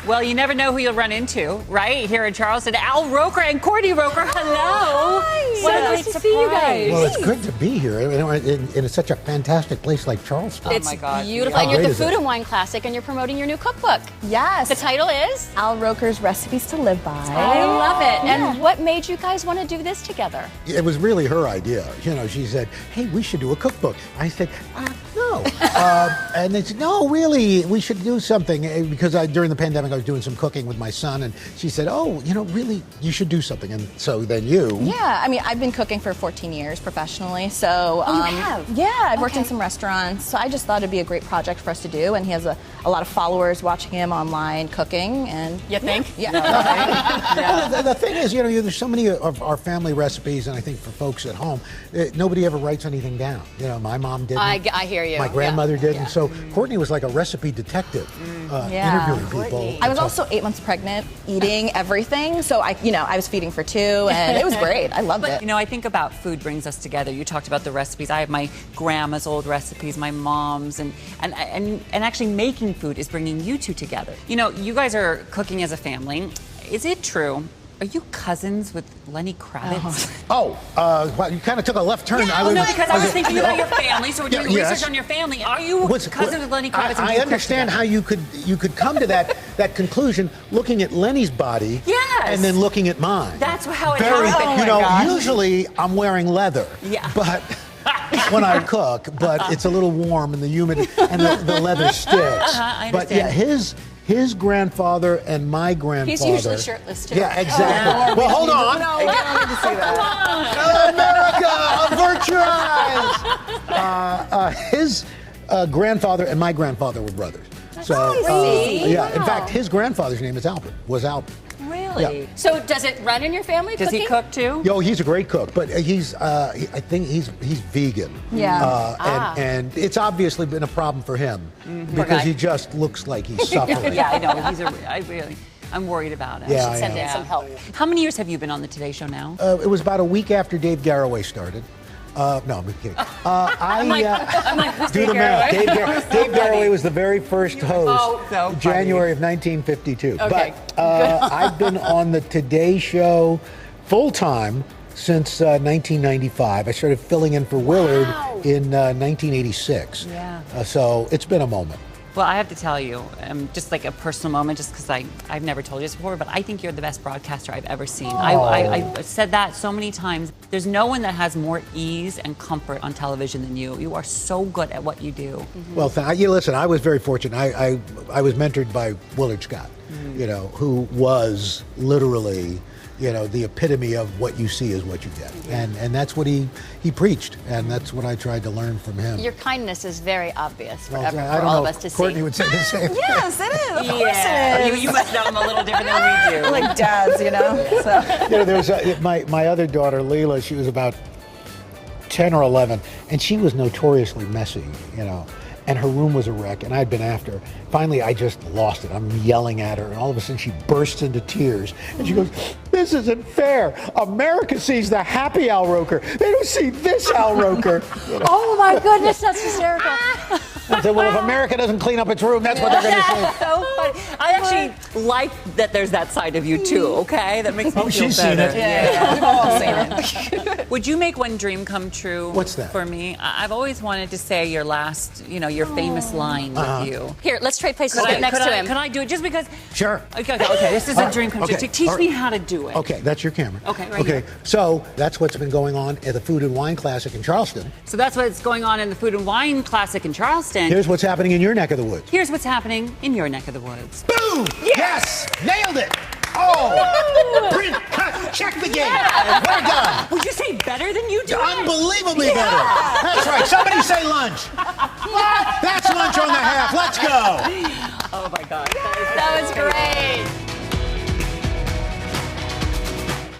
Well, you never know who you'll run into, right? Here in Charleston, Al Roker and Courtney Roker. Hello. Hi. What a Nice great to see you guys. Well, it's good to be here in such a fantastic place like Charleston. Oh my God. It's beautiful. And How you're at great the is Food it? and Wine Classic, and you're promoting your new cookbook. Yes. The title is? Al Roker's Recipes to Live By. I love it. Yeah. And what made you guys want to do this together? It was really her idea. You know, she said, "Hey, we should do a cookbook." I said, "No," and they said, "No, really, we should do something." Because during the pandemic, I was doing some cooking with my son, and she said, "Oh, you know, really, you should do something." And so then you. Yeah, I mean, I've been cooking for 14 years professionally, so. Oh, you have? Yeah, I've worked in Okay. some restaurants, so I just thought it'd be a great project for us to do, and he has a lot of followers watching him online cooking, and. You think? Yeah. Well, the thing is, you know, there's so many of our family recipes, and I think for folks at home, nobody ever writes anything down. You know, my mom didn't. I hear you. My grandmother Yeah. didn't. So Courtney was like a recipe detective, Yeah. interviewing people. I was also 8 months pregnant, eating everything, so I was feeding for 2, and it was great. I loved But, it. you know, I think about food brings us together. You talked about the recipes. I have my grandma's old recipes, my mom's, and actually making food is bringing you two together. You know, you guys are cooking as a family. Is it true? Are you cousins with Lenny Kravitz? Well, you kind of took a left turn. Yeah, because I was thinking about your family, so we're doing Yes. research on your family. Are you cousins with Lenny Kravitz? and I you cook understand together? how you could come to that conclusion looking at Lenny's body, Yes. and then looking at mine. That's how it Very, happened. Oh you my know, gosh. usually I'm wearing leather, Yeah. but when I cook, but it's a little warm and the humid and the leather sticks. I But yeah, understand. his grandfather and my grandfather. He's usually shirtless, too. Yeah, exactly. Well, hold on. No, we don't need to see that. America, avert your eyes. His grandfather and my grandfather were brothers. crazy. Yeah. In Wow. fact, his grandfather's name is Albert. Was Albert. Really? Yeah. So does it run in your family? Does he cooking? cook too? Yo, he's a great cook, but I think he's vegan. Yeah. And it's obviously been a problem for him because guy. he just looks like he's suffering. Yeah, I know. I'm worried about it. Yeah, Should send I in know. some help. How many years have you been on the Today Show now? It was about a week after Dave Garroway started. No, I'm kidding. Do the math. Dave Garroway was the very first host, Oh, so funny. January of 1952. Okay. But I've been on the Today Show full time since 1995. I started filling in for Willard in 1986. Yeah. So it's been a moment. Well, I have to tell you, just like a personal moment, just because I've never told you this before, but I think you're the best broadcaster I've ever seen. I've said that so many times. There's no one that has more ease and comfort on television than you. You are so good at what you do. Well, listen, I was very fortunate. I was mentored by Willard Scott, you know, who was literally, you know, the epitome of what you see is what you get. And that's what he preached, and that's what I tried to learn from him. Your kindness is very obvious for, Well, for I don't all know of us if to see. Courtney would say the same thing. Yes, it is. Of course Yeah, it is. you must know him a little different than we do. Like dads, you know. So. You know, there was my other daughter, Leela. She was about 10 or 11, and she was notoriously messy, you know. And her room was a wreck, and I'd been after her. Finally, I just lost it. I'm yelling at her, and all of a sudden she bursts into tears. And she goes, "This isn't fair. America sees the happy Al Roker. They don't see this Al Roker." You know? Oh my goodness, that's hysterical. I said, well, if America doesn't clean up its room, that's what they're going to say. So funny. I actually like that there's that side of you too, okay? That makes me feel she's better. seen it. Yeah, we've all seen it. Would you make one dream come true? What's that? For me? I've always wanted to say your last, your famous line with you. Here, let's trade places Could right next to him. Can I do it just because? Sure. Okay, this is a dream come true. Okay. Teach All me right. how to do it. Okay, that's your camera. Okay, right here. So that's what's been going on at the Food and Wine Classic in Charleston. So that's what's going on in the Food and Wine Classic in Charleston. Here's what's happening in your neck of the woods. Here's what's happening in your neck of the woods. Boom! Yes! Nailed it! Oh! Print, cut, check the game. We're done. Would you say better than you do? Unbelievably better. That's right. Somebody say lunch. That's lunch on the half. Let's go. Oh my God. That was great.